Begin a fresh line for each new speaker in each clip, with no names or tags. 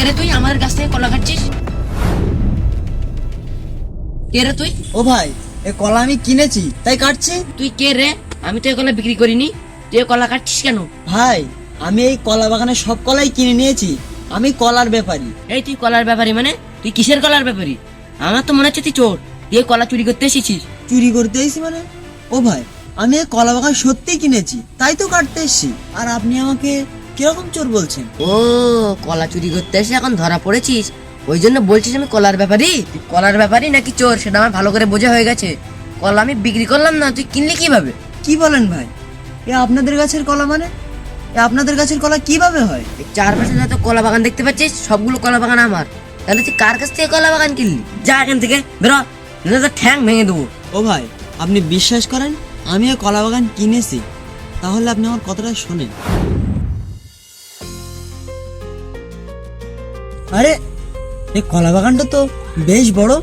রে তুই আমার কাছ থেকে কলা খাচ্ছিস? কে রে তুই?
ও ভাই, এই কলা আমি কিনেছি তাই কাটছি।
তুই কে রে? আমি তো এই কলা বিক্রি করিনি, তুই এই কলা কাটছিস কেন?
ভাই, আমি এই কলা বাগানে সব কলাই কিনে নিয়েছি, আমি কলার ব্যাপারী।
এই তুই কলার ব্যাপারী মানে? তুই কিসের কলার ব্যাপারী? আমার তো মনে হচ্ছে তুই চোর, তুই এই কলা চুরি করতে এসেছিস।
চুরি করতে এসেছি মানে? ও ভাই, আমি এই কলা বাগান সত্যিই কিনেছি তাই তো কাটতে এসেছি। আর আপনি আমাকে কিরকম চোর বলছেন?
ও, কলা চুরি করতে এসে এখন ধরা পড়েছিস, ওই জন্য বলছিস আমি কলার ব্যাপারী? তুই কলার ব্যাপারী নাকি চোর সেটা আমার ভালো করে বোঝা হয়ে গেছে। কলা আমি বিক্রি করলাম না, তুই কিনলি কিভাবে?
কি বলেন ভাই? এ আপনাদের গাছের কলা মানে? এ আপনাদের গাছের কলা কিভাবে হয়?
এই চারপাশে যত কলা বাগান দেখতে পাচ্ছিস সবগুলো কলা বাগান আমার। তাহলে তুই কার কাছ থেকে কলা বাগান কিনলি? যা এখান থেকে বেরো, নইলে তো ঠ্যাং ভেঙে দেবো।
ও ভাই, আপনি বিশ্বাস করেন আমি এই কলা বাগান কিনেছি, তাহলে আপনি আমার কথাটা শোনেন। আরে, এই কলা বাগানটা তো বেশ বড়,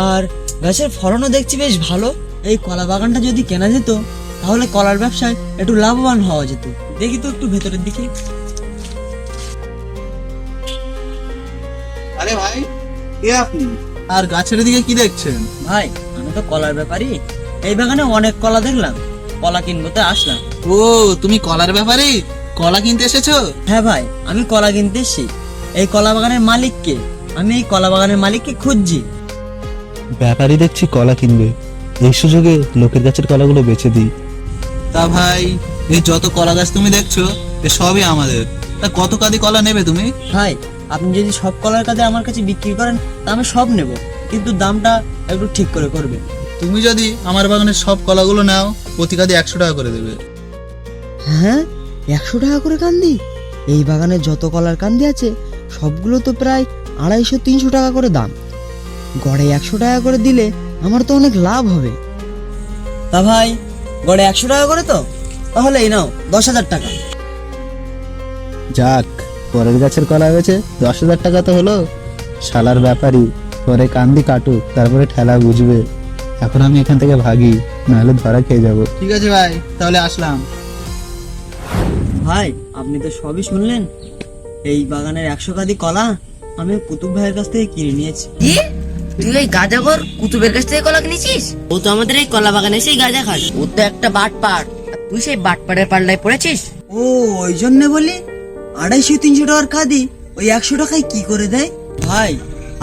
আর গাছের ফলনও দেখছি বেশ ভালো। এই কলা বাগানটা যদি কেনা যেত তাহলে কলার ব্যবসায় একটু লাভবান হওয়া যেত। দেখি তো একটু ভেতরের দিকে।
আরে ভাই, কে আপনি? আর গাছের দিকে কি দেখছেন?
ভাই, আমি তো কলার ব্যাপারী, এই বাগানে অনেক কলা দেখলাম, কলা কিনবো তো আসলাম।
ও, তুমি কলার ব্যাপারে কলা কিনতে এসেছো?
হ্যাঁ ভাই, আমি কলা কিনতে এসেছি। এই কলা বাগানের মালিককে, আমি এই কলা বাগানের মালিককে খুঁজছি।
ব্যাপারী দেখছি কলা কিনবে, এই সুযোগে লোকের গাছের কলাগুলো বেচে দিই।
তা ভাই, এই যত কলা গাছ তুমি দেখছো এ সবই আমাদের। তা কত কাঁদি কলা নেবে তুমি?
ভাই, আপনি যদি সব কলার কাঁদে আমার কাছে বিক্রি করেন তা আমি সব নেব, কিন্তু দামটা একটু ঠিক করে করবে।
তুমি যদি আমার বাগানের সব কলাগুলো নাও, প্রতি কাঁদি 100 টাকা করে দেবে।
হ্যাঁ, 100 টাকা করে কান্দি? এই বাগানে যত কলার কান্দি আছে সবগুলো তো প্রায় 250-300 টাকা করে দাম। গড়ে 100 টাকা করে দিলে আমার তো অনেক লাভ হবে। তা ভাই, গড়ে 100 টাকা করে তো? তাহলে এই নাও 10,000 টাকা।
যাক, পরের গাছের কলা বেচে 10,000 টাকা তো হলো। শালার ব্যাপারী পরে কান্দি কাটুক, তারপরে ঠেলা বুঝবে। এখন আমি এখান থেকে ভাগি, নাহলে ধরা খেয়ে যাবো।
ঠিক আছে ভাই, তাহলে আসলাম।
ভাই, আপনি তো সবই শুনলেন। এই বাগানের 100 কাঁদি কলা আমি কুতুব ভাইয়ের কাছ থেকে কিনে নিয়েছি।
কি? তুই এই গাঁজাখোর কুতুবের কাছ থেকে কলা কিনেছিস? ও তো আমাদের এই কলা বাগানে এসেই গাঁজা খাস। ও তো একটা বাটপার, আর তুই সেই বাটপারের পাল্লায় পড়েছিস।
ও, ওই জন্য বলি 250-300 টাকার কাঁদি ওই 100 টাকায় কি করে দেয়? ভাই,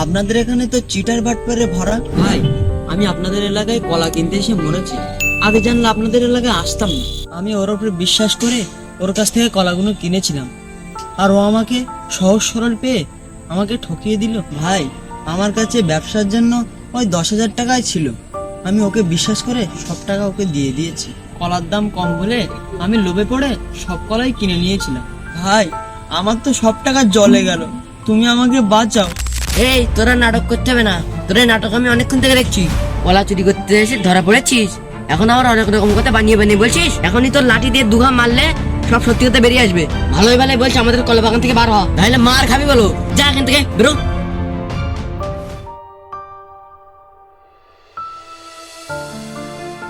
আপনাদের এখানে তো চিটার বাটপারে ভরা। ভাই, আমি আপনাদের এলাকায় কলা কিনতে এসে মরেছি, আগে জানলে আপনাদের এলাকায় আসতাম না। আমি ওর উপরে বিশ্বাস করে ওর কাছ থেকে কলাগুলো কিনেছিলাম, আর ও আমাকে সহজ সরল পেয়ে আমাকে ঠকিয়ে দিল। ভাই, আমার কাছে ব্যবসার জন্য ওই 10,000 টাকাই ছিল, আমি ওকে বিশ্বাস করে সব টাকা ওকে দিয়ে দিয়েছি। কলার দাম কম বলে আমি লোভে পড়ে সব কলাই কিনে নিয়েছিলাম। ভাই, আমার তো সব টাকা জলে গেল, তুমি আমাকে বাঁচাও।
এই, তোরা নাটক করতে হবে না, তোরা নাটক আমি অনেকক্ষণ থেকে দেখছি। কলা চুরি করতে এসে ধরা পড়েছিস, এখন আবার অনেক রকম কথা বানিয়ে বানিয়ে বলছিস। এখনই তোর লাঠি দিয়ে দুঘা মারলে সব সত্যি কথা বেরিয়ে আসবে। ভালোই ভালোই বলছি আমাদের কলা বাগান থেকে বার হ, তাহলে মার খাবি বলো। যা এখান থেকে বেরো।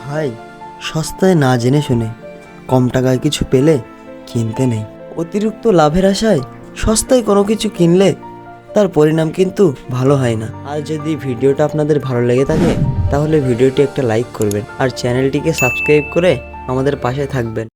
ভাই, সস্তায় না জেনে শুনে কম টাকায় কিছু পেলে কিনতে নেই। অতিরিক্ত লাভের আশায় সস্তায় কোনো কিছু কিনলে তার পরিণাম কিন্তু ভালো হয় না। আর যদি ভিডিওটা আপনাদের ভালো লেগে থাকে তাহলে ভিডিওটি একটা লাইক করবেন, আর চ্যানেলটিকে সাবস্ক্রাইব করে আমাদের পাশে থাকবেন।